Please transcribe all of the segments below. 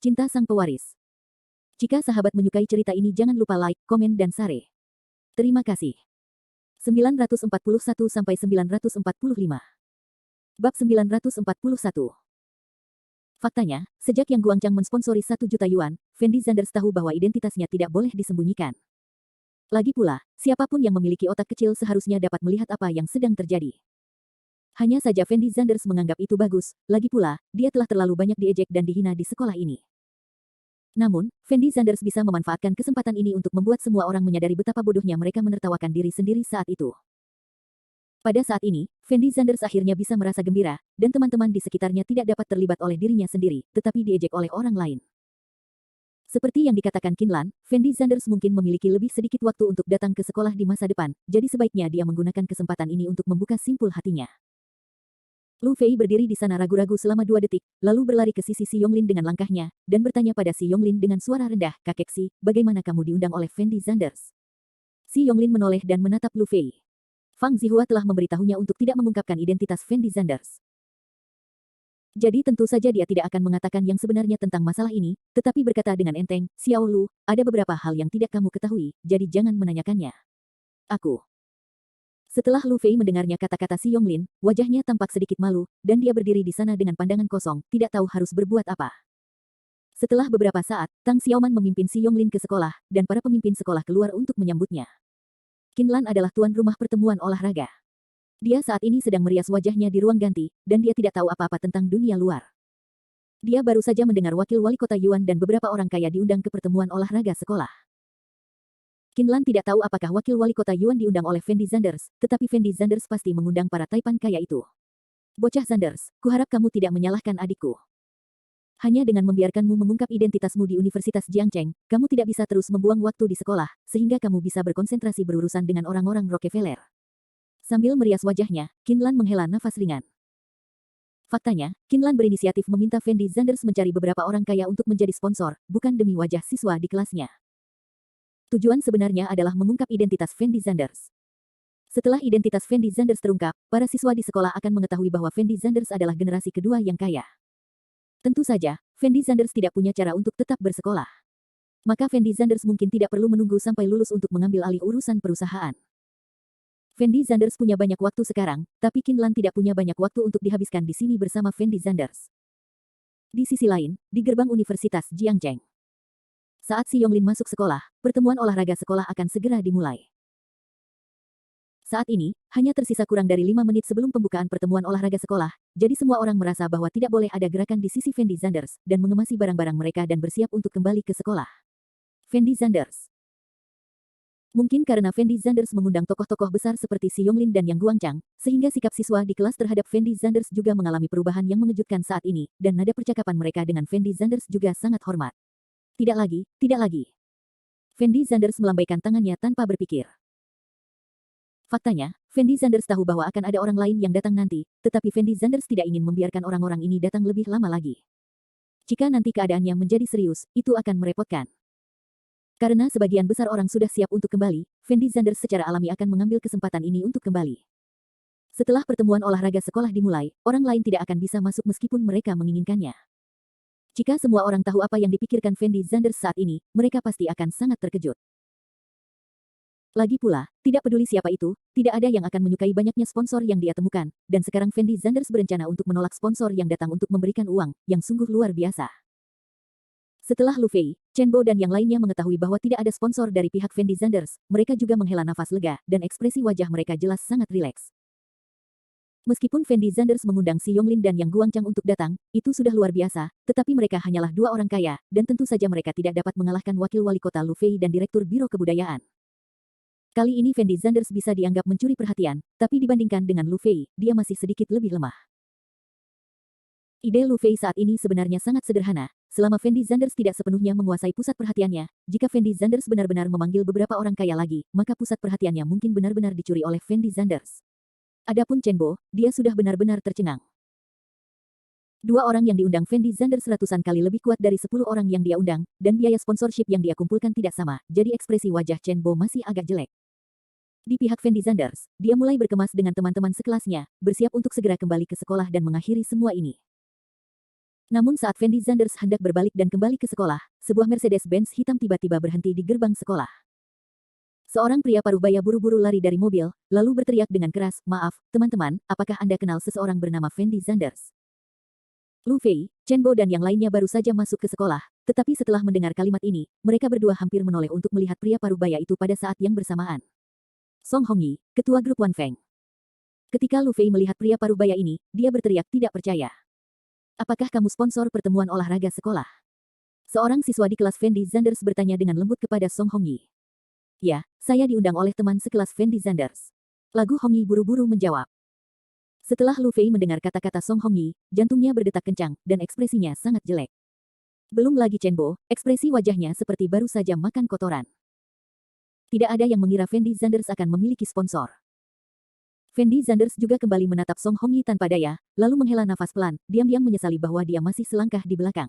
Cinta Sang Pewaris. Jika sahabat menyukai cerita ini jangan lupa like, komen dan share. Terima kasih. 941-945 Bab 941. Faktanya, sejak Yang Guangchang mensponsori 1 juta yuan, Fendi Zanders tahu bahwa identitasnya tidak boleh disembunyikan. Lagi pula, siapapun yang memiliki otak kecil seharusnya dapat melihat apa yang sedang terjadi. Hanya saja Fendi Zanders menganggap itu bagus, lagi pula, dia telah terlalu banyak diejek dan dihina di sekolah ini. Namun, Fendi Zanders bisa memanfaatkan kesempatan ini untuk membuat semua orang menyadari betapa bodohnya mereka menertawakan diri sendiri saat itu. Pada saat ini, Fendi Zanders akhirnya bisa merasa gembira, dan teman-teman di sekitarnya tidak dapat terlibat oleh dirinya sendiri, tetapi diejek oleh orang lain. Seperti yang dikatakan Qin Lan, Fendi Zanders mungkin memiliki lebih sedikit waktu untuk datang ke sekolah di masa depan, jadi sebaiknya dia menggunakan kesempatan ini untuk membuka simpul hatinya. Lu Fei berdiri di sana ragu-ragu selama 2 detik, lalu berlari ke sisi Si Yonglin dengan langkahnya, dan bertanya pada Si Yonglin dengan suara rendah, "Kakek Si, bagaimana kamu diundang oleh Fendi Zanders?" Si Yonglin menoleh dan menatap Lu Fei. Fang Zihua telah memberitahunya untuk tidak mengungkapkan identitas Fendi Zanders. Jadi tentu saja dia tidak akan mengatakan yang sebenarnya tentang masalah ini, tetapi berkata dengan enteng, "Xiao Lu, ada beberapa hal yang tidak kamu ketahui, jadi jangan menanyakannya. Aku." Setelah Lu Fei mendengarnya kata-kata Si Yonglin, wajahnya tampak sedikit malu, dan dia berdiri di sana dengan pandangan kosong, tidak tahu harus berbuat apa. Setelah beberapa saat, Tang Xiaoman memimpin Si Yonglin ke sekolah, dan para pemimpin sekolah keluar untuk menyambutnya. Qin Lan adalah tuan rumah pertemuan olahraga. Dia saat ini sedang merias wajahnya di ruang ganti, dan dia tidak tahu apa-apa tentang dunia luar. Dia baru saja mendengar wakil wali kota Yuan dan beberapa orang kaya diundang ke pertemuan olahraga sekolah. Qin Lan tidak tahu apakah wakil wali kota Yuan diundang oleh Fendi Zanders, tetapi Fendi Zanders pasti mengundang para taipan kaya itu. "Bocah Zanders, kuharap kamu tidak menyalahkan adikku. Hanya dengan membiarkanmu mengungkap identitasmu di Universitas Jiangcheng, kamu tidak bisa terus membuang waktu di sekolah, sehingga kamu bisa berkonsentrasi berurusan dengan orang-orang Rockefeller." Sambil merias wajahnya, Qin Lan menghela nafas ringan. Faktanya, Qin Lan berinisiatif meminta Fendi Zanders mencari beberapa orang kaya untuk menjadi sponsor, bukan demi wajah siswa di kelasnya. Tujuan sebenarnya adalah mengungkap identitas Fendi Zanders. Setelah identitas Fendi Zanders terungkap, para siswa di sekolah akan mengetahui bahwa Fendi Zanders adalah generasi kedua yang kaya. Tentu saja, Fendi Zanders tidak punya cara untuk tetap bersekolah. Maka Fendi Zanders mungkin tidak perlu menunggu sampai lulus untuk mengambil alih urusan perusahaan. Fendi Zanders punya banyak waktu sekarang, tapi Qin Lan tidak punya banyak waktu untuk dihabiskan di sini bersama Fendi Zanders. Di sisi lain, di gerbang Universitas Jiangcheng. Saat Si Yonglin masuk sekolah, pertemuan olahraga sekolah akan segera dimulai. Saat ini, hanya tersisa kurang dari 5 menit sebelum pembukaan pertemuan olahraga sekolah, jadi semua orang merasa bahwa tidak boleh ada gerakan di sisi Fendi Zanders, dan mengemasi barang-barang mereka dan bersiap untuk kembali ke sekolah. Fendi Zanders. Mungkin karena Fendi Zanders mengundang tokoh-tokoh besar seperti Si Yonglin dan Yang Guangchang, sehingga sikap siswa di kelas terhadap Fendi Zanders juga mengalami perubahan yang mengejutkan saat ini, dan nada percakapan mereka dengan Fendi Zanders juga sangat hormat. Tidak lagi, tidak lagi. Fendi Zanders melambaikan tangannya tanpa berpikir. Faktanya, Fendi Zanders tahu bahwa akan ada orang lain yang datang nanti, tetapi Fendi Zanders tidak ingin membiarkan orang-orang ini datang lebih lama lagi. Jika nanti keadaannya menjadi serius, itu akan merepotkan. Karena sebagian besar orang sudah siap untuk kembali, Fendi Zanders secara alami akan mengambil kesempatan ini untuk kembali. Setelah pertemuan olahraga sekolah dimulai, orang lain tidak akan bisa masuk meskipun mereka menginginkannya. Jika semua orang tahu apa yang dipikirkan Fendi Zanders saat ini, mereka pasti akan sangat terkejut. Lagi pula, tidak peduli siapa itu, tidak ada yang akan menyukai banyaknya sponsor yang dia temukan, dan sekarang Fendi Zanders berencana untuk menolak sponsor yang datang untuk memberikan uang, yang sungguh luar biasa. Setelah Lu Fei, Chen Bo dan yang lainnya mengetahui bahwa tidak ada sponsor dari pihak Fendi Zanders, mereka juga menghela nafas lega, dan ekspresi wajah mereka jelas sangat rileks. Meskipun Fendi Zanders mengundang Si Yonglin dan Yang Guangchang untuk datang, itu sudah luar biasa, tetapi mereka hanyalah 2 orang kaya, dan tentu saja mereka tidak dapat mengalahkan wakil wali kota Lu Fei dan direktur biro kebudayaan. Kali ini Fendi Zanders bisa dianggap mencuri perhatian, tapi dibandingkan dengan Lu Fei, dia masih sedikit lebih lemah. Ide Lu Fei saat ini sebenarnya sangat sederhana, selama Fendi Zanders tidak sepenuhnya menguasai pusat perhatiannya, jika Fendi Zanders benar-benar memanggil beberapa orang kaya lagi, maka pusat perhatiannya mungkin benar-benar dicuri oleh Fendi Zanders. Adapun Chen Bo, dia sudah benar-benar tercengang. 2 orang yang diundang Fendi Zanders ratusan kali lebih kuat dari 10 orang yang dia undang, dan biaya sponsorship yang dia kumpulkan tidak sama, jadi ekspresi wajah Chen Bo masih agak jelek. Di pihak Fendi Zanders, dia mulai berkemas dengan teman-teman sekelasnya, bersiap untuk segera kembali ke sekolah dan mengakhiri semua ini. Namun saat Fendi Zanders hendak berbalik dan kembali ke sekolah, sebuah Mercedes-Benz hitam tiba-tiba berhenti di gerbang sekolah. Seorang pria parubaya buru-buru lari dari mobil, lalu berteriak dengan keras, "Maaf, teman-teman, apakah Anda kenal seseorang bernama Fendi Zanders?" Lu Fei, Chen Bo dan yang lainnya baru saja masuk ke sekolah, tetapi setelah mendengar kalimat ini, mereka berdua hampir menoleh untuk melihat pria parubaya itu pada saat yang bersamaan. Song Hongyi, ketua grup Wan Feng. Ketika Lu Fei melihat pria parubaya ini, dia berteriak tidak percaya. "Apakah kamu sponsor pertemuan olahraga sekolah?" Seorang siswa di kelas Fendi Zanders bertanya dengan lembut kepada Song Hongyi. "Ya, saya diundang oleh teman sekelas Fendi Zanders." Lagu Hongyi buru-buru menjawab. Setelah Lu Fei mendengar kata-kata Song Hongyi, jantungnya berdetak kencang, dan ekspresinya sangat jelek. Belum lagi Chen Bo, ekspresi wajahnya seperti baru saja makan kotoran. Tidak ada yang mengira Fendi Zanders akan memiliki sponsor. Fendi Zanders juga kembali menatap Song Hongyi tanpa daya, lalu menghela nafas pelan, diam-diam menyesali bahwa dia masih selangkah di belakang.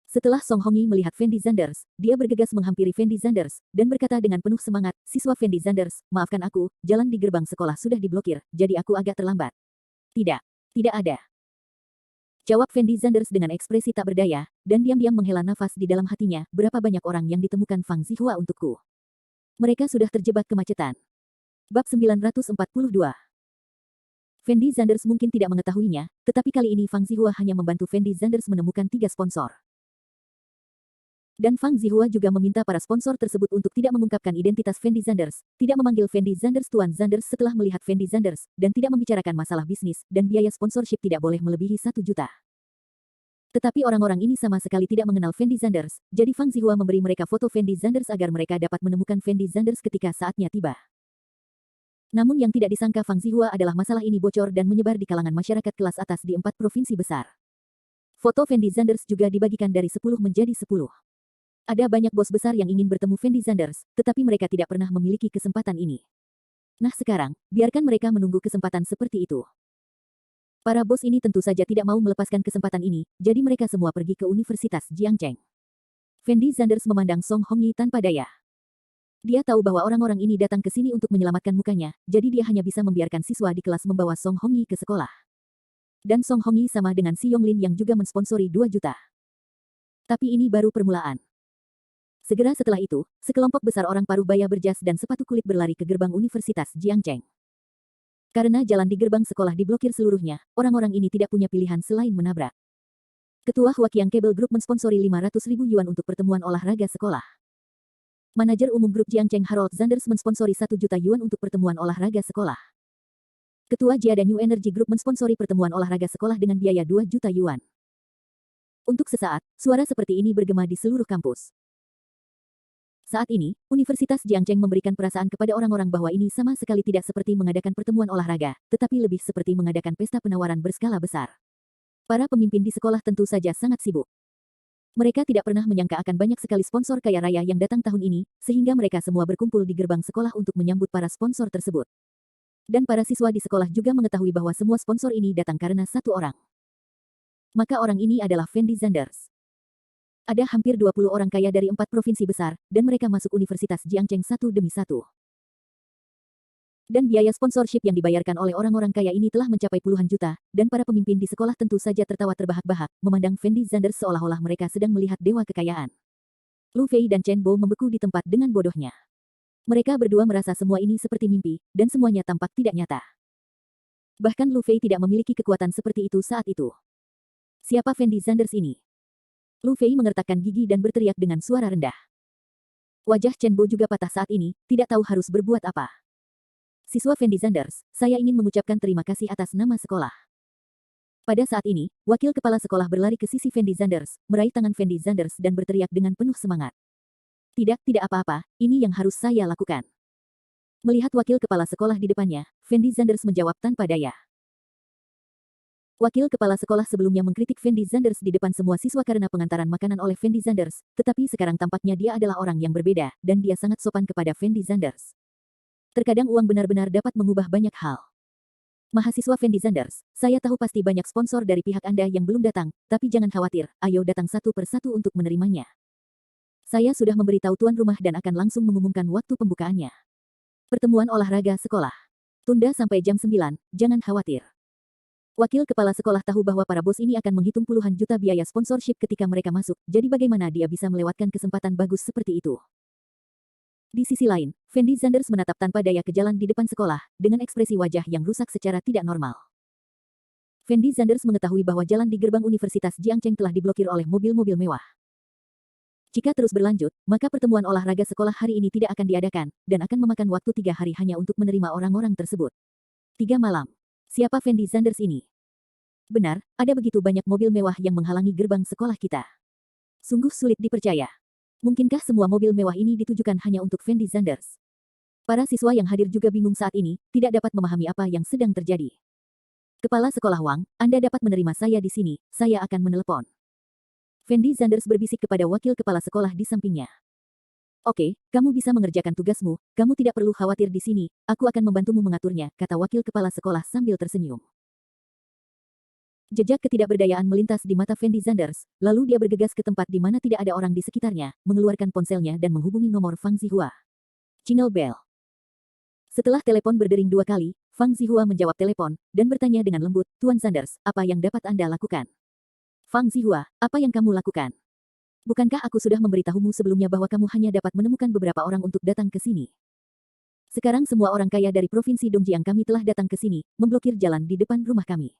Setelah Song Hongyi melihat Fendi Zanders, dia bergegas menghampiri Fendi Zanders, dan berkata dengan penuh semangat, "Siswa Fendi Zanders, maafkan aku, jalan di gerbang sekolah sudah diblokir, jadi aku agak terlambat." "Tidak, tidak ada," jawab Fendi Zanders dengan ekspresi tak berdaya, dan diam-diam menghela nafas di dalam hatinya, "Berapa banyak orang yang ditemukan Fang Zihua untukku? Mereka sudah terjebak kemacetan." Bab 942. Fendi Zanders mungkin tidak mengetahuinya, tetapi kali ini Fang Zihua hanya membantu Fendi Zanders menemukan 3 sponsor. Dan Fang Zihua juga meminta para sponsor tersebut untuk tidak mengungkapkan identitas Fendi Zanders, tidak memanggil Fendi Zanders Tuan Zanders setelah melihat Fendi Zanders, dan tidak membicarakan masalah bisnis, dan biaya sponsorship tidak boleh melebihi 1 juta. Tetapi orang-orang ini sama sekali tidak mengenal Fendi Zanders, jadi Fang Zihua memberi mereka foto Fendi Zanders agar mereka dapat menemukan Fendi Zanders ketika saatnya tiba. Namun yang tidak disangka Fang Zihua adalah masalah ini bocor dan menyebar di kalangan masyarakat kelas atas di 4 provinsi besar. Foto Fendi Zanders juga dibagikan dari 10 menjadi 10. Ada banyak bos besar yang ingin bertemu Fendi Zanders, tetapi mereka tidak pernah memiliki kesempatan ini. Nah sekarang, biarkan mereka menunggu kesempatan seperti itu. Para bos ini tentu saja tidak mau melepaskan kesempatan ini, jadi mereka semua pergi ke Universitas Jiangcheng. Fendi Zanders memandang Song Hongyi tanpa daya. Dia tahu bahwa orang-orang ini datang ke sini untuk menyelamatkan mukanya, jadi dia hanya bisa membiarkan siswa di kelas membawa Song Hongyi ke sekolah. Dan Song Hongyi sama dengan Si Yonglin yang juga mensponsori 2 juta. Tapi ini baru permulaan. Segera setelah itu, sekelompok besar orang parubaya berjas dan sepatu kulit berlari ke gerbang Universitas Jiangcheng. Karena jalan di gerbang sekolah diblokir seluruhnya, orang-orang ini tidak punya pilihan selain menabrak. Ketua Huaqiang Cable Group mensponsori 500.000 yuan untuk pertemuan olahraga sekolah. Manajer umum grup Jiangcheng Harold Zanders mensponsori 1 juta yuan untuk pertemuan olahraga sekolah. Ketua Jiada New Energy Group mensponsori pertemuan olahraga sekolah dengan biaya 2 juta yuan. Untuk sesaat, suara seperti ini bergema di seluruh kampus. Saat ini, Universitas Jiangcheng memberikan perasaan kepada orang-orang bahwa ini sama sekali tidak seperti mengadakan pertemuan olahraga, tetapi lebih seperti mengadakan pesta penawaran berskala besar. Para pemimpin di sekolah tentu saja sangat sibuk. Mereka tidak pernah menyangka akan banyak sekali sponsor kaya raya yang datang tahun ini, sehingga mereka semua berkumpul di gerbang sekolah untuk menyambut para sponsor tersebut. Dan para siswa di sekolah juga mengetahui bahwa semua sponsor ini datang karena satu orang. Maka orang ini adalah Fendi Zanders. Ada hampir 20 orang kaya dari 4 provinsi besar, dan mereka masuk Universitas Jiangcheng satu demi satu. Dan biaya sponsorship yang dibayarkan oleh orang-orang kaya ini telah mencapai puluhan juta, dan para pemimpin di sekolah tentu saja tertawa terbahak-bahak, memandang Fendi Zanders seolah-olah mereka sedang melihat dewa kekayaan. Lu Fei dan Chen Bo membeku di tempat dengan bodohnya. Mereka berdua merasa semua ini seperti mimpi, dan semuanya tampak tidak nyata. Bahkan Lu Fei tidak memiliki kekuatan seperti itu saat itu. Siapa Fendi Zanders ini? Lu Fei mengertakkan gigi dan berteriak dengan suara rendah. Wajah Chen Bo juga patah saat ini, tidak tahu harus berbuat apa. Siswa Fendi Zanders, saya ingin mengucapkan terima kasih atas nama sekolah. Pada saat ini, wakil kepala sekolah berlari ke sisi Fendi Zanders, meraih tangan Fendi Zanders dan berteriak dengan penuh semangat. Tidak apa-apa, ini yang harus saya lakukan. Melihat wakil kepala sekolah di depannya, Fendi Zanders menjawab tanpa daya. Wakil kepala sekolah sebelumnya mengkritik Fendi Zanders di depan semua siswa karena pengantaran makanan oleh Fendi Zanders, tetapi sekarang tampaknya dia adalah orang yang berbeda, dan dia sangat sopan kepada Fendi Zanders. Terkadang uang benar-benar dapat mengubah banyak hal. Mahasiswa Fendi Zanders, saya tahu pasti banyak sponsor dari pihak Anda yang belum datang, tapi jangan khawatir, ayo datang satu persatu untuk menerimanya. Saya sudah memberitahu tuan rumah dan akan langsung mengumumkan waktu pembukaannya. Pertemuan olahraga sekolah. Tunda sampai jam 9, jangan khawatir. Wakil kepala sekolah tahu bahwa para bos ini akan menghitung puluhan juta biaya sponsorship ketika mereka masuk, jadi bagaimana dia bisa melewatkan kesempatan bagus seperti itu? Di sisi lain, Fendi Zanders menatap tanpa daya ke jalan di depan sekolah, dengan ekspresi wajah yang rusak secara tidak normal. Fendi Zanders mengetahui bahwa jalan di gerbang Universitas Jiangcheng telah diblokir oleh mobil-mobil mewah. Jika terus berlanjut, maka pertemuan olahraga sekolah hari ini tidak akan diadakan, dan akan memakan waktu 3 hari hanya untuk menerima orang-orang tersebut. 3 malam. Siapa Fendi Zanders ini? Benar, ada begitu banyak mobil mewah yang menghalangi gerbang sekolah kita. Sungguh sulit dipercaya. Mungkinkah semua mobil mewah ini ditujukan hanya untuk Fendi Zanders? Para siswa yang hadir juga bingung saat ini, tidak dapat memahami apa yang sedang terjadi. Kepala Sekolah Wang, Anda dapat menerima saya di sini, saya akan menelepon. Fendi Zanders berbisik kepada wakil kepala sekolah di sampingnya. Oke, kamu bisa mengerjakan tugasmu, kamu tidak perlu khawatir di sini, aku akan membantumu mengaturnya, kata wakil kepala sekolah sambil tersenyum. Jejak ketidakberdayaan melintas di mata Fendi Zanders, lalu dia bergegas ke tempat di mana tidak ada orang di sekitarnya, mengeluarkan ponselnya dan menghubungi nomor Fang Zihua. Jingle bell. Setelah telepon berdering 2 kali, Fang Zihua menjawab telepon, dan bertanya dengan lembut, Tuan Zanders, apa yang dapat Anda lakukan? Fang Zihua, apa yang kamu lakukan? Bukankah aku sudah memberitahumu sebelumnya bahwa kamu hanya dapat menemukan beberapa orang untuk datang ke sini? Sekarang semua orang kaya dari Provinsi Dongjiang kami telah datang ke sini, memblokir jalan di depan rumah kami.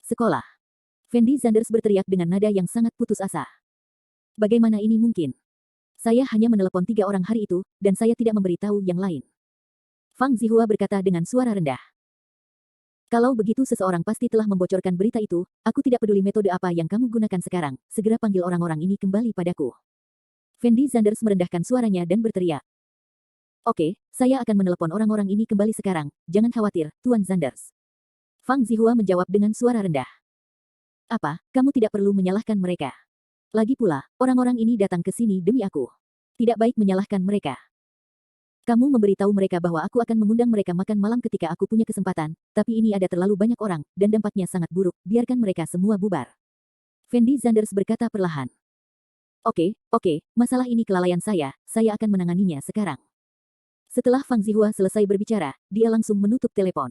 Sekolah. Fendi Zanders berteriak dengan nada yang sangat putus asa. Bagaimana ini mungkin? Saya hanya menelepon 3 orang hari itu, dan saya tidak memberitahu yang lain. Fang Zihua berkata dengan suara rendah. Kalau begitu seseorang pasti telah membocorkan berita itu, aku tidak peduli metode apa yang kamu gunakan sekarang, segera panggil orang-orang ini kembali padaku. Fendi Zanders merendahkan suaranya dan berteriak. Oke, saya akan menelepon orang-orang ini kembali sekarang, jangan khawatir, Tuan Zanders. Fang Zihua menjawab dengan suara rendah. Apa, kamu tidak perlu menyalahkan mereka. Lagi pula, orang-orang ini datang ke sini demi aku. Tidak baik menyalahkan mereka. Kamu memberitahu mereka bahwa aku akan mengundang mereka makan malam ketika aku punya kesempatan, tapi ini ada terlalu banyak orang, dan dampaknya sangat buruk, biarkan mereka semua bubar. Fendi Zanders berkata perlahan. Oke, masalah ini kelalaian saya akan menanganinya sekarang. Setelah Fang Zihua selesai berbicara, dia langsung menutup telepon.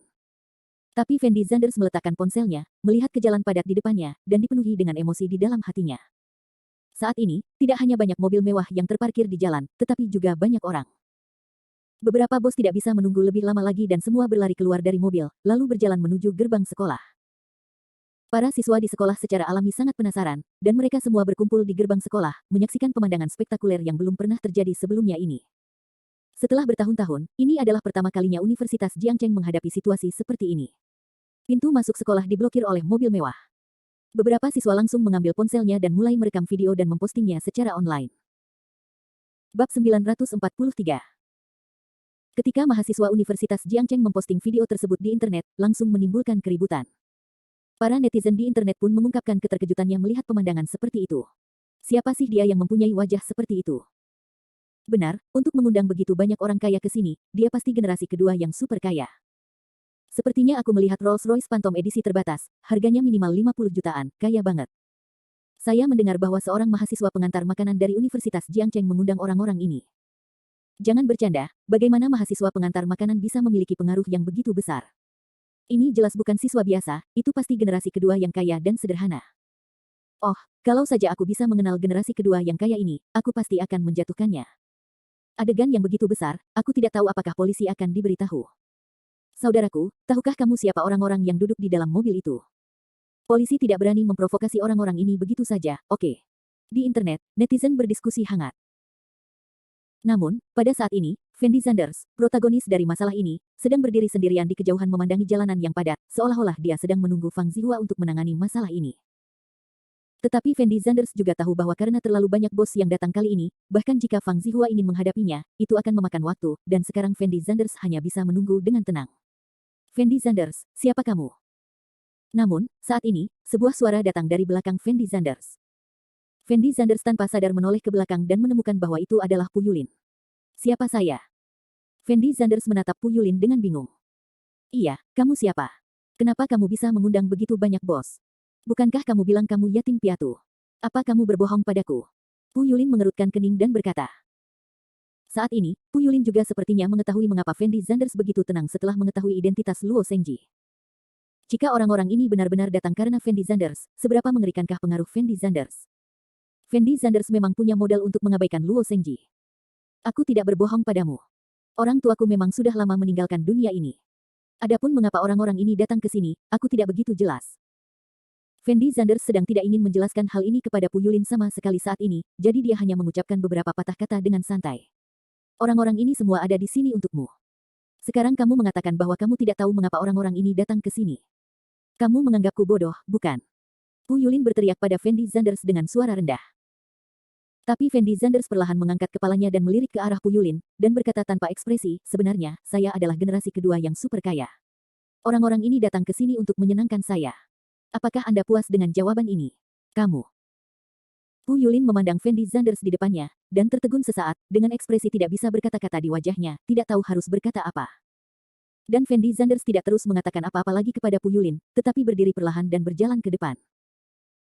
Tapi Fendi Zanders meletakkan ponselnya, melihat ke jalan padat di depannya, dan dipenuhi dengan emosi di dalam hatinya. Saat ini, tidak hanya banyak mobil mewah yang terparkir di jalan, tetapi juga banyak orang. Beberapa bos tidak bisa menunggu lebih lama lagi dan semua berlari keluar dari mobil, lalu berjalan menuju gerbang sekolah. Para siswa di sekolah secara alami sangat penasaran, dan mereka semua berkumpul di gerbang sekolah, menyaksikan pemandangan spektakuler yang belum pernah terjadi sebelumnya ini. Setelah bertahun-tahun, ini adalah pertama kalinya Universitas Jiangcheng menghadapi situasi seperti ini. Pintu masuk sekolah diblokir oleh mobil mewah. Beberapa siswa langsung mengambil ponselnya dan mulai merekam video dan mempostingnya secara online. Bab 943. Ketika mahasiswa Universitas Jiangcheng memposting video tersebut di internet, langsung menimbulkan keributan. Para netizen di internet pun mengungkapkan keterkejutannya melihat pemandangan seperti itu. Siapa sih dia yang mempunyai wajah seperti itu? Benar, untuk mengundang begitu banyak orang kaya ke sini, dia pasti generasi kedua yang super kaya. Sepertinya aku melihat Rolls-Royce Phantom edisi terbatas, harganya minimal 50 jutaan, kaya banget. Saya mendengar bahwa seorang mahasiswa pengantar makanan dari Universitas Jiangcheng mengundang orang-orang ini. Jangan bercanda, bagaimana mahasiswa pengantar makanan bisa memiliki pengaruh yang begitu besar? Ini jelas bukan siswa biasa, itu pasti generasi kedua yang kaya dan sederhana. Oh, kalau saja aku bisa mengenal generasi kedua yang kaya ini, aku pasti akan menjatuhkannya. Adegan yang begitu besar, aku tidak tahu apakah polisi akan diberitahu. Saudaraku, tahukah kamu siapa orang-orang yang duduk di dalam mobil itu? Polisi tidak berani memprovokasi orang-orang ini begitu saja, oke. Di internet, netizen berdiskusi hangat. Namun, pada saat ini, Fendi Zanders, protagonis dari masalah ini, sedang berdiri sendirian di kejauhan memandangi jalanan yang padat, seolah-olah dia sedang menunggu Fang Zihua untuk menangani masalah ini. Tetapi Fendi Zanders juga tahu bahwa karena terlalu banyak bos yang datang kali ini, bahkan jika Fang Zihua ingin menghadapinya, itu akan memakan waktu, dan sekarang Fendi Zanders hanya bisa menunggu dengan tenang. Fendi Zanders, siapa kamu? Namun, saat ini, sebuah suara datang dari belakang Fendi Zanders. Fendi Zanders tanpa sadar menoleh ke belakang dan menemukan bahwa itu adalah Pu Yulin. Siapa saya? Fendi Zanders menatap Pu Yulin dengan bingung. Iya, kamu siapa? Kenapa kamu bisa mengundang begitu banyak bos? Bukankah kamu bilang kamu yatim piatu? Apa kamu berbohong padaku? Pu Yulin mengerutkan kening dan berkata. Saat ini, Pu Yulin juga sepertinya mengetahui mengapa Fendi Zanders begitu tenang setelah mengetahui identitas Luo Zhengji. Jika orang-orang ini benar-benar datang karena Fendi Zanders, seberapa mengerikankah pengaruh Fendi Zanders? Fendi Zanders memang punya modal untuk mengabaikan Luo Zhengji. Aku tidak berbohong padamu. Orang tuaku memang sudah lama meninggalkan dunia ini. Adapun mengapa orang-orang ini datang ke sini, aku tidak begitu jelas. Fendi Zanders sedang tidak ingin menjelaskan hal ini kepada Pu Yulin sama sekali saat ini, jadi dia hanya mengucapkan beberapa patah kata dengan santai. Orang-orang ini semua ada di sini untukmu. Sekarang kamu mengatakan bahwa kamu tidak tahu mengapa orang-orang ini datang ke sini. Kamu menganggapku bodoh, bukan? Pu Yulin berteriak pada Fendi Zanders dengan suara rendah. Tapi Fendi Zanders perlahan mengangkat kepalanya dan melirik ke arah Pu Yulin, dan berkata tanpa ekspresi, sebenarnya, saya adalah generasi kedua yang super kaya. Orang-orang ini datang ke sini untuk menyenangkan saya. Apakah Anda puas dengan jawaban ini? Kamu. Pu Yulin memandang Fendi Zanders di depannya, dan tertegun sesaat, dengan ekspresi tidak bisa berkata-kata di wajahnya, tidak tahu harus berkata apa. Dan Fendi Zanders tidak terus mengatakan apa-apa lagi kepada Pu Yulin, tetapi berdiri perlahan dan berjalan ke depan.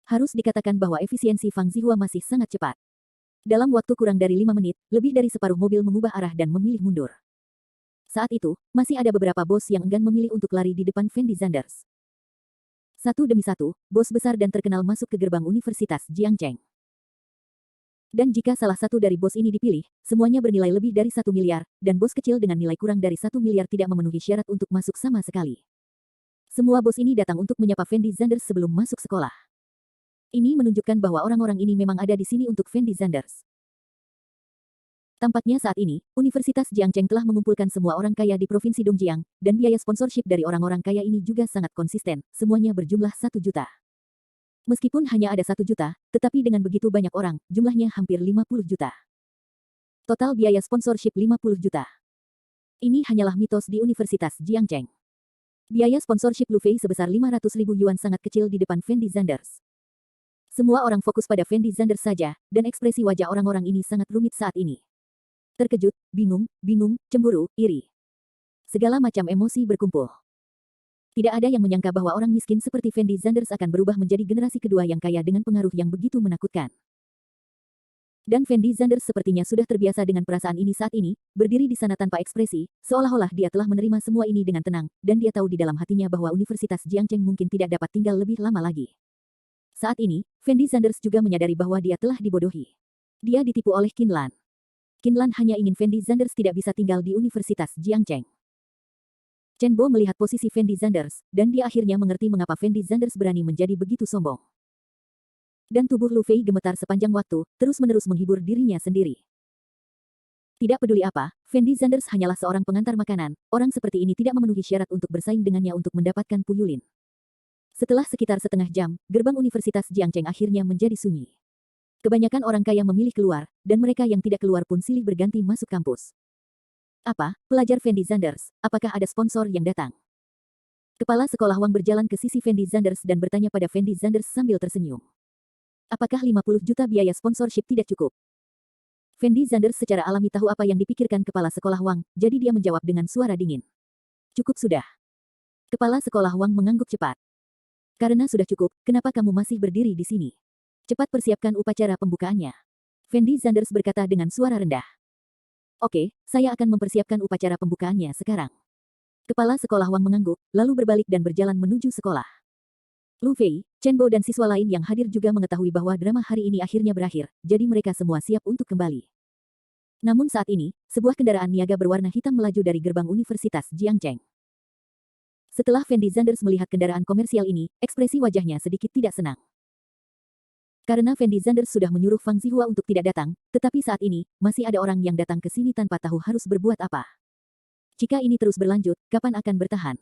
Harus dikatakan bahwa efisiensi Fang Zihua masih sangat cepat. Dalam waktu kurang dari 5 menit, lebih dari separuh mobil mengubah arah dan memilih mundur. Saat itu, masih ada beberapa bos yang enggan memilih untuk lari di depan Fendi Zanders. Satu demi satu, bos besar dan terkenal masuk ke gerbang Universitas Jiangcheng. Dan jika salah satu dari bos ini dipilih, semuanya bernilai lebih dari 1 miliar, dan bos kecil dengan nilai kurang dari 1 miliar tidak memenuhi syarat untuk masuk sama sekali. Semua bos ini datang untuk menyapa Fendi Zanders sebelum masuk sekolah. Ini menunjukkan bahwa orang-orang ini memang ada di sini untuk Fendi Zanders. Tampaknya saat ini, Universitas Jiangcheng telah mengumpulkan semua orang kaya di Provinsi Dongjiang, dan biaya sponsorship dari orang-orang kaya ini juga sangat konsisten, semuanya berjumlah 1 juta. Meskipun hanya ada 1 juta, tetapi dengan begitu banyak orang, jumlahnya hampir 50 juta. Total biaya sponsorship 50 juta. Ini hanyalah mitos di Universitas Jiangcheng. Biaya sponsorship Lu Fei sebesar 500.000 yuan sangat kecil di depan Fendi Zanders. Semua orang fokus pada Fendi Zanders saja, dan ekspresi wajah orang-orang ini sangat rumit saat ini. Terkejut, bingung, cemburu, iri. Segala macam emosi berkumpul. Tidak ada yang menyangka bahwa orang miskin seperti Fendi Zanders akan berubah menjadi generasi kedua yang kaya dengan pengaruh yang begitu menakutkan. Dan Fendi Zanders sepertinya sudah terbiasa dengan perasaan ini saat ini, berdiri di sana tanpa ekspresi, seolah-olah dia telah menerima semua ini dengan tenang, dan dia tahu di dalam hatinya bahwa Universitas Jiangcheng mungkin tidak dapat tinggal lebih lama lagi. Saat ini, Fendi Zanders juga menyadari bahwa dia telah dibodohi. Dia ditipu oleh Qin Lan. Qin Lan hanya ingin Fendi Zanders tidak bisa tinggal di Universitas Jiangcheng. Chen Bo melihat posisi Fendi Zanders, dan dia akhirnya mengerti mengapa Fendi Zanders berani menjadi begitu sombong. Dan tubuh Lu Fei gemetar sepanjang waktu, terus-menerus menghibur dirinya sendiri. Tidak peduli apa, Fendi Zanders hanyalah seorang pengantar makanan, orang seperti ini tidak memenuhi syarat untuk bersaing dengannya untuk mendapatkan Pu Yulin. Setelah sekitar setengah jam, gerbang Universitas Jiangcheng akhirnya menjadi sunyi. Kebanyakan orang kaya memilih keluar, dan mereka yang tidak keluar pun silih berganti masuk kampus. Apa, pelajar Fendi Zanders, apakah ada sponsor yang datang? Kepala sekolah Wang berjalan ke sisi Fendi Zanders dan bertanya pada Fendi Zanders sambil tersenyum. Apakah 50 juta biaya sponsorship tidak cukup? Fendi Zanders secara alami tahu apa yang dipikirkan kepala sekolah Wang, jadi dia menjawab dengan suara dingin. Cukup sudah. Kepala sekolah Wang mengangguk cepat. Karena sudah cukup, kenapa kamu masih berdiri di sini? Cepat persiapkan upacara pembukaannya. Fendi Zanders berkata dengan suara rendah. Oke, saya akan mempersiapkan upacara pembukaannya sekarang. Kepala sekolah Wang mengangguk, lalu berbalik dan berjalan menuju sekolah. Lu Fei, Chen Bo dan siswa lain yang hadir juga mengetahui bahwa drama hari ini akhirnya berakhir, jadi mereka semua siap untuk kembali. Namun saat ini, sebuah kendaraan niaga berwarna hitam melaju dari gerbang Universitas Jiangcheng. Setelah Fendi Zanders melihat kendaraan komersial ini, ekspresi wajahnya sedikit tidak senang. Karena Fendi Zanders sudah menyuruh Fang Zihua untuk tidak datang, tetapi saat ini, masih ada orang yang datang ke sini tanpa tahu harus berbuat apa. Jika ini terus berlanjut, kapan akan bertahan?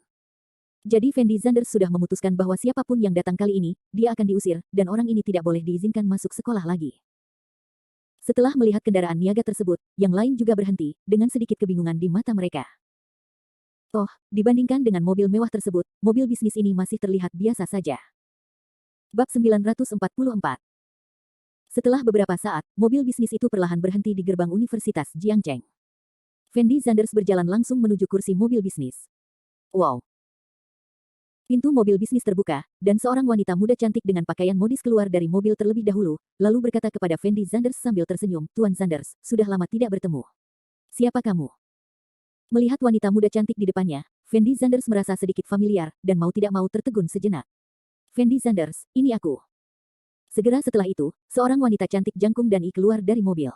Jadi Fendi Zanders sudah memutuskan bahwa siapapun yang datang kali ini, dia akan diusir, dan orang ini tidak boleh diizinkan masuk sekolah lagi. Setelah melihat kendaraan niaga tersebut, yang lain juga berhenti, dengan sedikit kebingungan di mata mereka. Oh, dibandingkan dengan mobil mewah tersebut, mobil bisnis ini masih terlihat biasa saja. Bab 944. Setelah beberapa saat, mobil bisnis itu perlahan berhenti di gerbang Universitas Jiangcheng. Fendi Zanders berjalan langsung menuju kursi mobil bisnis. Wow! Pintu mobil bisnis terbuka, dan seorang wanita muda cantik dengan pakaian modis keluar dari mobil terlebih dahulu, lalu berkata kepada Fendi Zanders sambil tersenyum, Tuan Zanders, sudah lama tidak bertemu. Siapa kamu? Melihat wanita muda cantik di depannya, Fendi Zanders merasa sedikit familiar, dan mau tidak mau tertegun sejenak. Fendi Zanders, ini aku. Segera setelah itu, seorang wanita cantik jangkung dan keluar dari mobil.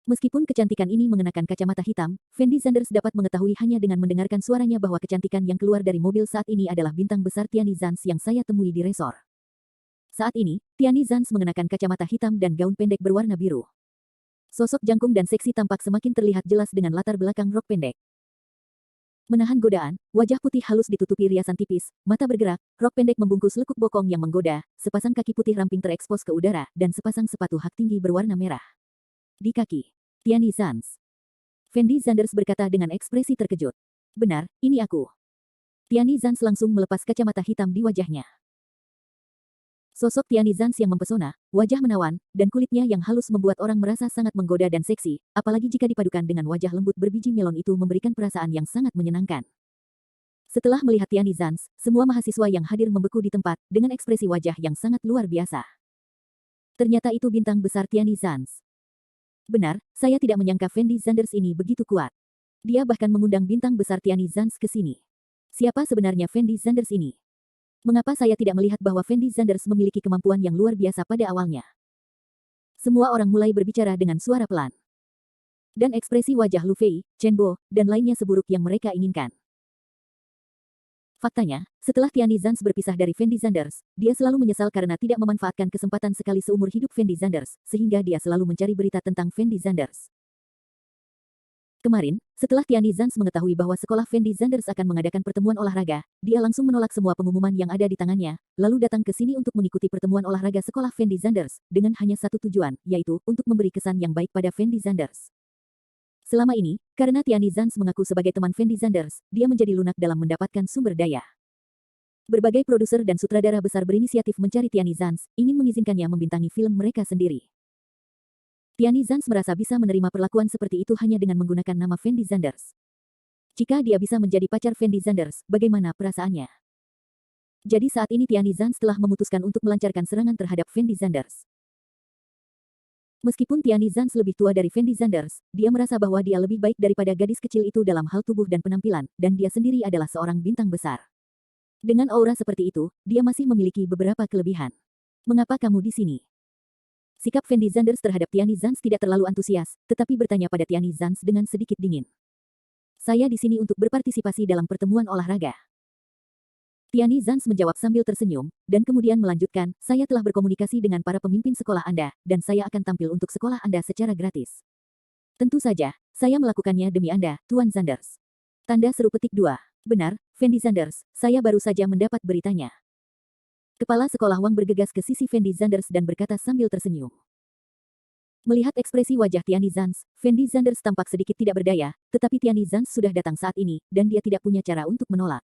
Meskipun kecantikan ini mengenakan kacamata hitam, Fendi Zanders dapat mengetahui hanya dengan mendengarkan suaranya bahwa kecantikan yang keluar dari mobil saat ini adalah bintang besar Tiany Zans yang saya temui di resor. Saat ini, Tiany Zans mengenakan kacamata hitam dan gaun pendek berwarna biru. Sosok jangkung dan seksi tampak semakin terlihat jelas dengan latar belakang rok pendek. Menahan godaan, wajah putih halus ditutupi riasan tipis, mata bergerak, rok pendek membungkus lekuk bokong yang menggoda, sepasang kaki putih ramping terekspos ke udara, dan sepasang sepatu hak tinggi berwarna merah. Di kaki, Tiany Zans. Fendi Zanders berkata dengan ekspresi terkejut. Benar, ini aku. Tiany Zans langsung melepas kacamata hitam di wajahnya. Sosok Tiany Zans yang mempesona, wajah menawan, dan kulitnya yang halus membuat orang merasa sangat menggoda dan seksi, apalagi jika dipadukan dengan wajah lembut berbiji melon itu memberikan perasaan yang sangat menyenangkan. Setelah melihat Tiany Zans, semua mahasiswa yang hadir membeku di tempat, dengan ekspresi wajah yang sangat luar biasa. Ternyata itu bintang besar Tiany Zans. Benar, saya tidak menyangka Fendi Zanders ini begitu kuat. Dia bahkan mengundang bintang besar Tiany Zans ke sini. Siapa sebenarnya Fendi Zanders ini? Mengapa saya tidak melihat bahwa Fendi Zanders memiliki kemampuan yang luar biasa pada awalnya? Semua orang mulai berbicara dengan suara pelan. Dan ekspresi wajah Lu Fei, Chen Bo, dan lainnya seburuk yang mereka inginkan. Faktanya, setelah Tiany Zans berpisah dari Fendi Zanders, dia selalu menyesal karena tidak memanfaatkan kesempatan sekali seumur hidup Fendi Zanders, sehingga dia selalu mencari berita tentang Fendi Zanders. Kemarin, setelah Tiany Zans mengetahui bahwa sekolah Fendi Zanders akan mengadakan pertemuan olahraga, dia langsung menolak semua pengumuman yang ada di tangannya, lalu datang ke sini untuk mengikuti pertemuan olahraga sekolah Fendi Zanders, dengan hanya satu tujuan, yaitu untuk memberi kesan yang baik pada Fendi Zanders. Selama ini, karena Tiany Zans mengaku sebagai teman Fendi Zanders, dia menjadi lunak dalam mendapatkan sumber daya. Berbagai produser dan sutradara besar berinisiatif mencari Tiany Zans, ingin mengizinkannya membintangi film mereka sendiri. Tiany Zans merasa bisa menerima perlakuan seperti itu hanya dengan menggunakan nama Fendi Zanders. Jika dia bisa menjadi pacar Fendi Zanders, bagaimana perasaannya? Jadi saat ini Tiany Zans telah memutuskan untuk melancarkan serangan terhadap Fendi Zanders. Meskipun Tiany Zans lebih tua dari Fendi Zanders, dia merasa bahwa dia lebih baik daripada gadis kecil itu dalam hal tubuh dan penampilan, dan dia sendiri adalah seorang bintang besar. Dengan aura seperti itu, dia masih memiliki beberapa kelebihan. Mengapa kamu di sini? Sikap Fendi Zanders terhadap Tiany Zans tidak terlalu antusias, tetapi bertanya pada Tiany Zans dengan sedikit dingin. Saya di sini untuk berpartisipasi dalam pertemuan olahraga. Tiany Zans menjawab sambil tersenyum, dan kemudian melanjutkan, saya telah berkomunikasi dengan para pemimpin sekolah Anda, dan saya akan tampil untuk sekolah Anda secara gratis. Tentu saja, saya melakukannya demi Anda, Tuan Zanders. Tanda seru petik 2. Benar, Fendi Zanders, saya baru saja mendapat beritanya. Kepala sekolah Wang bergegas ke sisi Fendi Zanders dan berkata sambil tersenyum. Melihat ekspresi wajah Tiany Zans, Fendi Zanders tampak sedikit tidak berdaya, tetapi Tiany Zans sudah datang saat ini, dan dia tidak punya cara untuk menolak.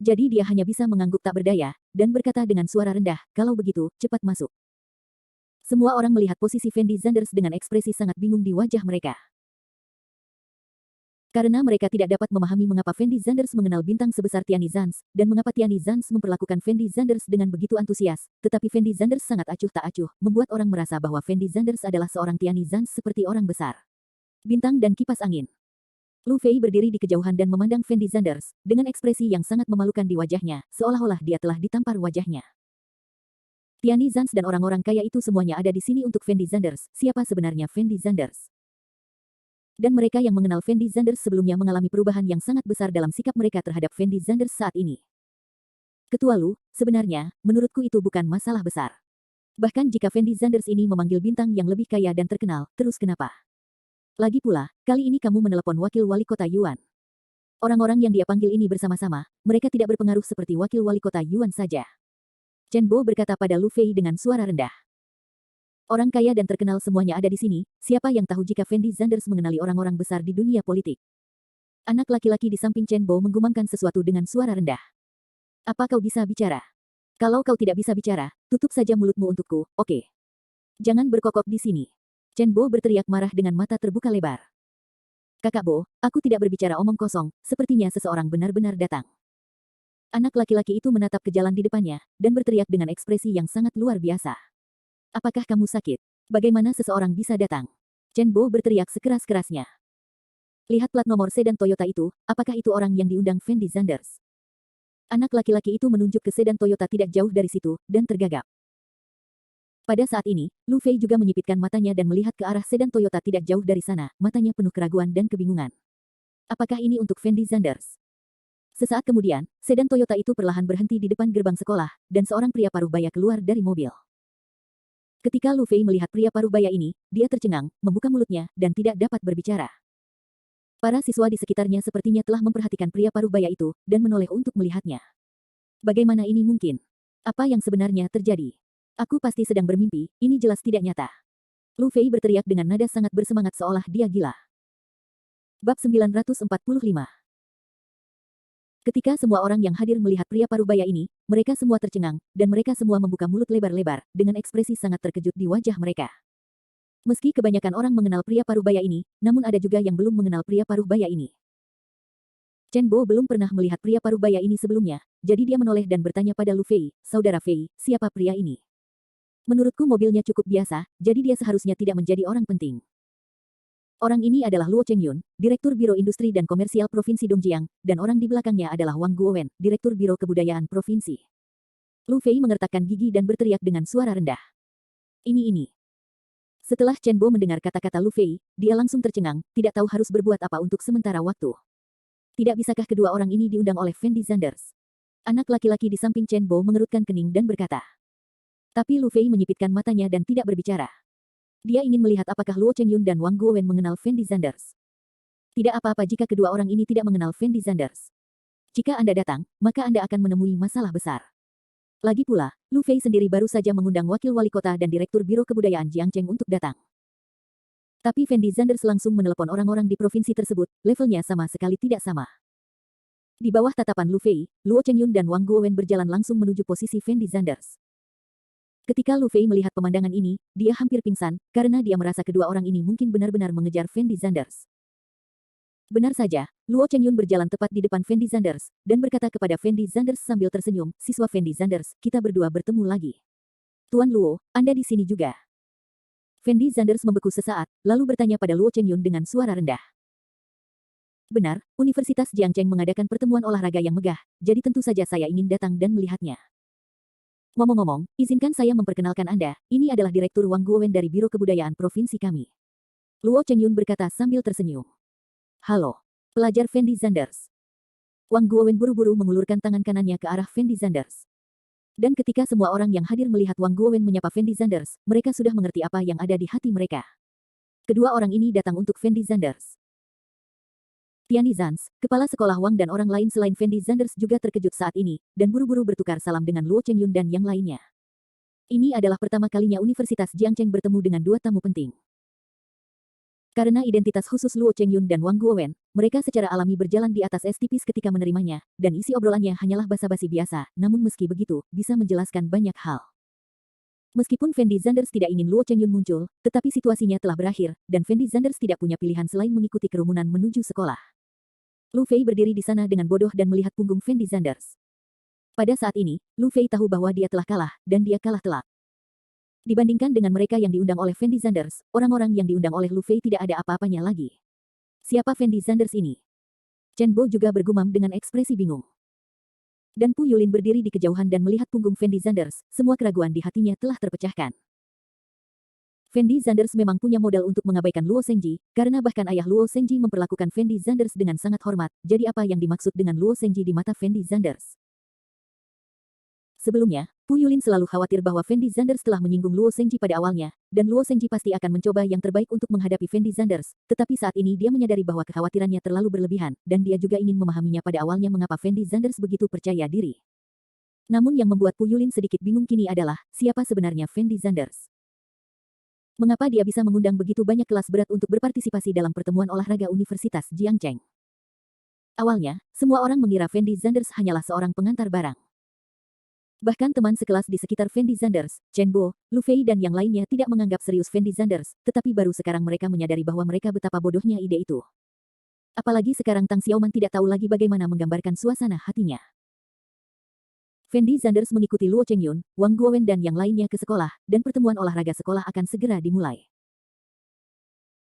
Jadi dia hanya bisa mengangguk tak berdaya, dan berkata dengan suara rendah, kalau begitu, cepat masuk. Semua orang melihat posisi Fendi Zanders dengan ekspresi sangat bingung di wajah mereka. Karena mereka tidak dapat memahami mengapa Fendi Zanders mengenal bintang sebesar Tiany Zans, dan mengapa Tiany Zans memperlakukan Fendi Zanders dengan begitu antusias, tetapi Fendi Zanders sangat acuh tak acuh, membuat orang merasa bahwa Fendi Zanders adalah seorang Tiany Zans seperti orang besar. Bintang dan kipas angin. Lu Fei berdiri di kejauhan dan memandang Fendi Zanders, dengan ekspresi yang sangat memalukan di wajahnya, seolah-olah dia telah ditampar wajahnya. Tiany Zans dan orang-orang kaya itu semuanya ada di sini untuk Fendi Zanders. Siapa sebenarnya Fendi Zanders? Dan mereka yang mengenal Fendi Zanders sebelumnya mengalami perubahan yang sangat besar dalam sikap mereka terhadap Fendi Zanders saat ini. Ketua Lu, sebenarnya, menurutku itu bukan masalah besar. Bahkan jika Fendi Zanders ini memanggil bintang yang lebih kaya dan terkenal, terus kenapa? Lagi pula, kali ini kamu menelepon wakil wali kota Yuan. Orang-orang yang dia panggil ini bersama-sama, mereka tidak berpengaruh seperti wakil wali kota Yuan saja. Chen Bo berkata pada Lu Fei dengan suara rendah. Orang kaya dan terkenal semuanya ada di sini, siapa yang tahu jika Fendi Zanders mengenali orang-orang besar di dunia politik? Anak laki-laki di samping Chen Bo menggumamkan sesuatu dengan suara rendah. Apa kau bisa bicara? Kalau kau tidak bisa bicara, tutup saja mulutmu untukku, oke? Jangan berkokok di sini. Chen Bo berteriak marah dengan mata terbuka lebar. Kakak Bo, aku tidak berbicara omong kosong, sepertinya seseorang benar-benar datang. Anak laki-laki itu menatap ke jalan di depannya, dan berteriak dengan ekspresi yang sangat luar biasa. Apakah kamu sakit? Bagaimana seseorang bisa datang? Chen Bo berteriak sekeras-kerasnya. Lihat plat nomor sedan Toyota itu, apakah itu orang yang diundang Fendi Zanders? Anak laki-laki itu menunjuk ke sedan Toyota tidak jauh dari situ, dan tergagap. Pada saat ini, Lu Fei juga menyipitkan matanya dan melihat ke arah sedan Toyota tidak jauh dari sana, matanya penuh keraguan dan kebingungan. Apakah ini untuk Fendi Zanders? Sesaat kemudian, sedan Toyota itu perlahan berhenti di depan gerbang sekolah, dan seorang pria paruh baya keluar dari mobil. Ketika Lu Fei melihat pria paruh baya ini, dia tercengang, membuka mulutnya, dan tidak dapat berbicara. Para siswa di sekitarnya sepertinya telah memperhatikan pria paruh baya itu, dan menoleh untuk melihatnya. Bagaimana ini mungkin? Apa yang sebenarnya terjadi? Aku pasti sedang bermimpi, ini jelas tidak nyata. Lu Fei berteriak dengan nada sangat bersemangat seolah dia gila. Bab 945. Ketika semua orang yang hadir melihat pria parubaya ini, mereka semua tercengang, dan mereka semua membuka mulut lebar-lebar, dengan ekspresi sangat terkejut di wajah mereka. Meski kebanyakan orang mengenal pria parubaya ini, namun ada juga yang belum mengenal pria parubaya ini. Chen Bo belum pernah melihat pria parubaya ini sebelumnya, jadi dia menoleh dan bertanya pada Lu Fei, "Saudara Fei, siapa pria ini?" "Menurutku mobilnya cukup biasa, jadi dia seharusnya tidak menjadi orang penting." Orang ini adalah Luo Chengyun, Direktur Biro Industri dan Komersial Provinsi Dongjiang, dan orang di belakangnya adalah Wang Guowen, Direktur Biro Kebudayaan Provinsi. Lu Fei mengertakkan gigi dan berteriak dengan suara rendah. Ini. Setelah Chen Bo mendengar kata-kata Lu Fei, dia langsung tercengang, tidak tahu harus berbuat apa untuk sementara waktu. Tidak bisakah kedua orang ini diundang oleh Fendi Zanders? Anak laki-laki di samping Chen Bo mengerutkan kening dan berkata. Tapi Lu Fei menyipitkan matanya dan tidak berbicara. Dia ingin melihat apakah Luo Chengyun dan Wang Guowen mengenal Fendi Zanders. Tidak apa-apa jika kedua orang ini tidak mengenal Fendi Zanders. Jika Anda datang, maka Anda akan menemui masalah besar. Lagi pula, Lu Fei sendiri baru saja mengundang wakil wali kota dan direktur Biro Kebudayaan Jiangcheng untuk datang. Tapi Fendi Zanders langsung menelepon orang-orang di provinsi tersebut, levelnya sama sekali tidak sama. Di bawah tatapan Lu Fei, Luo Chengyun dan Wang Guowen berjalan langsung menuju posisi Fendi Zanders. Ketika Lu Fei melihat pemandangan ini, dia hampir pingsan, karena dia merasa kedua orang ini mungkin benar-benar mengejar Fendi Zanders. Benar saja, Luo Chengyun berjalan tepat di depan Fendi Zanders, dan berkata kepada Fendi Zanders sambil tersenyum, "Siswa Fendi Zanders, kita berdua bertemu lagi. Tuan Luo, Anda di sini juga." Fendi Zanders membeku sesaat, lalu bertanya pada Luo Chengyun dengan suara rendah. "Benar, Universitas Jiangcheng mengadakan pertemuan olahraga yang megah, jadi tentu saja saya ingin datang dan melihatnya. Ngomong-ngomong, izinkan saya memperkenalkan Anda, ini adalah Direktur Wang Guowen dari Biro Kebudayaan Provinsi kami." Luo Chengyun berkata sambil tersenyum. "Halo, pelajar Fendi Zanders." Wang Guowen buru-buru mengulurkan tangan kanannya ke arah Fendi Zanders. Dan ketika semua orang yang hadir melihat Wang Guowen menyapa Fendi Zanders, mereka sudah mengerti apa yang ada di hati mereka. Kedua orang ini datang untuk Fendi Zanders. Tiani Zans, kepala sekolah Wang dan orang lain selain Fendi Zanders juga terkejut saat ini, dan buru-buru bertukar salam dengan Luo Chengyun dan yang lainnya. Ini adalah pertama kalinya Universitas Jiangcheng bertemu dengan dua tamu penting. Karena identitas khusus Luo Chengyun dan Wang Guowen, mereka secara alami berjalan di atas es tipis ketika menerimanya, dan isi obrolannya hanyalah basa-basi biasa, namun meski begitu, bisa menjelaskan banyak hal. Meskipun Fendi Zanders tidak ingin Luo Chengyun muncul, tetapi situasinya telah berakhir, dan Fendi Zanders tidak punya pilihan selain mengikuti kerumunan menuju sekolah. Lu Fei berdiri di sana dengan bodoh dan melihat punggung Fendi Zanders. Pada saat ini, Lu Fei tahu bahwa dia telah kalah, dan dia kalah telak. Dibandingkan dengan mereka yang diundang oleh Fendi Zanders, orang-orang yang diundang oleh Lu Fei tidak ada apa-apanya lagi. Siapa Fendi Zanders ini? Chen Bo juga bergumam dengan ekspresi bingung. Dan Pu Yulin berdiri di kejauhan dan melihat punggung Fendi Zanders, semua keraguan di hatinya telah terpecahkan. Fendi Zanders memang punya modal untuk mengabaikan Luo Zhengji, karena bahkan ayah Luo Zhengji memperlakukan Fendi Zanders dengan sangat hormat, jadi apa yang dimaksud dengan Luo Zhengji di mata Fendi Zanders? Sebelumnya, Pu Yulin selalu khawatir bahwa Fendi Zanders telah menyinggung Luo Zhengji pada awalnya, dan Luo Zhengji pasti akan mencoba yang terbaik untuk menghadapi Fendi Zanders, tetapi saat ini dia menyadari bahwa kekhawatirannya terlalu berlebihan, dan dia juga ingin memahaminya pada awalnya mengapa Fendi Zanders begitu percaya diri. Namun yang membuat Pu Yulin sedikit bingung kini adalah, siapa sebenarnya Fendi Zanders? Mengapa dia bisa mengundang begitu banyak kelas berat untuk berpartisipasi dalam pertemuan olahraga Universitas Jiangcheng? Awalnya, semua orang mengira Fendi Zanders hanyalah seorang pengantar barang. Bahkan teman sekelas di sekitar Fendi Zanders, Chen Bo, Lu Fei dan yang lainnya tidak menganggap serius Fendi Zanders, tetapi baru sekarang mereka menyadari bahwa mereka betapa bodohnya ide itu. Apalagi sekarang Tang Xiaoman tidak tahu lagi bagaimana menggambarkan suasana hatinya. Fendi Zanders mengikuti Luo Chengyun, Wang Guowen dan yang lainnya ke sekolah, dan pertemuan olahraga sekolah akan segera dimulai.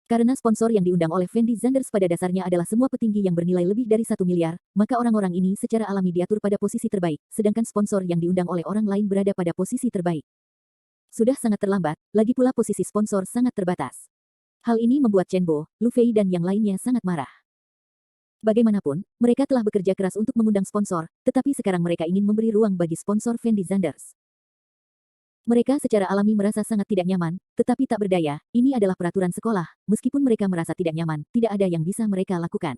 Karena sponsor yang diundang oleh Fendi Zanders pada dasarnya adalah semua petinggi yang bernilai lebih dari 1 miliar, maka orang-orang ini secara alami diatur pada posisi terbaik, sedangkan sponsor yang diundang oleh orang lain berada pada posisi terbaik. Sudah sangat terlambat, lagi pula posisi sponsor sangat terbatas. Hal ini membuat Chen Bo, Lu Fei dan yang lainnya sangat marah. Bagaimanapun, mereka telah bekerja keras untuk mengundang sponsor, tetapi sekarang mereka ingin memberi ruang bagi sponsor Fendi Zanders. Mereka secara alami merasa sangat tidak nyaman, tetapi tak berdaya, ini adalah peraturan sekolah, meskipun mereka merasa tidak nyaman, tidak ada yang bisa mereka lakukan.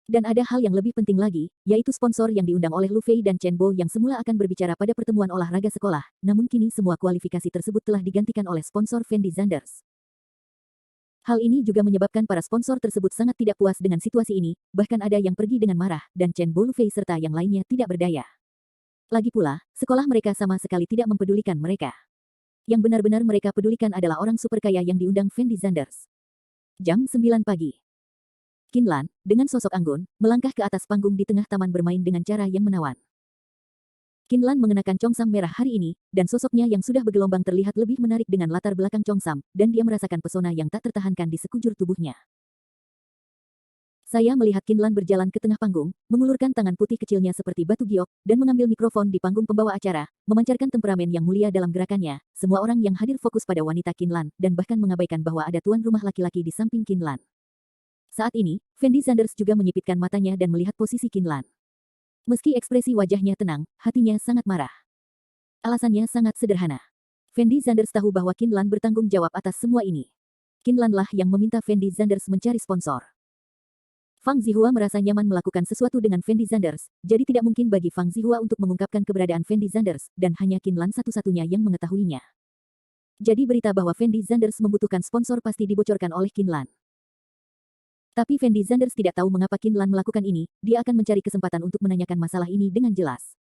Dan ada hal yang lebih penting lagi, yaitu sponsor yang diundang oleh Lu Fei dan Chen Bo yang semula akan berbicara pada pertemuan olahraga sekolah, namun kini semua kualifikasi tersebut telah digantikan oleh sponsor Fendi Zanders. Hal ini juga menyebabkan para sponsor tersebut sangat tidak puas dengan situasi ini, bahkan ada yang pergi dengan marah, dan Chen Bo, Lu Fei serta yang lainnya tidak berdaya. Lagi pula, sekolah mereka sama sekali tidak mempedulikan mereka. Yang benar-benar mereka pedulikan adalah orang super kaya yang diundang Fendi Zanders. Jam 9 pagi. Qin Lan, dengan sosok anggun, melangkah ke atas panggung di tengah taman bermain dengan cara yang menawan. Qin Lan mengenakan congsam merah hari ini, dan sosoknya yang sudah bergelombang terlihat lebih menarik dengan latar belakang congsam, dan dia merasakan pesona yang tak tertahankan di sekujur tubuhnya. Saya melihat Qin Lan berjalan ke tengah panggung, mengulurkan tangan putih kecilnya seperti batu giok, dan mengambil mikrofon di panggung pembawa acara, memancarkan temperamen yang mulia dalam gerakannya. Semua orang yang hadir fokus pada wanita Qin Lan, dan bahkan mengabaikan bahwa ada tuan rumah laki-laki di samping Qin Lan. Saat ini, Fendi Zanders juga menyipitkan matanya dan melihat posisi Qin Lan. Meski ekspresi wajahnya tenang, hatinya sangat marah. Alasannya sangat sederhana. Fendi Zanders tahu bahwa Qin Lan bertanggung jawab atas semua ini. Qin Lan lah yang meminta Fendi Zanders mencari sponsor. Fang Zihua merasa nyaman melakukan sesuatu dengan Fendi Zanders, jadi tidak mungkin bagi Fang Zihua untuk mengungkapkan keberadaan Fendi Zanders, dan hanya Qin Lan satu-satunya yang mengetahuinya. Jadi berita bahwa Fendi Zanders membutuhkan sponsor pasti dibocorkan oleh Qin Lan. Tapi Fendi Zanders tidak tahu mengapa Qin Lan melakukan ini, dia akan mencari kesempatan untuk menanyakan masalah ini dengan jelas.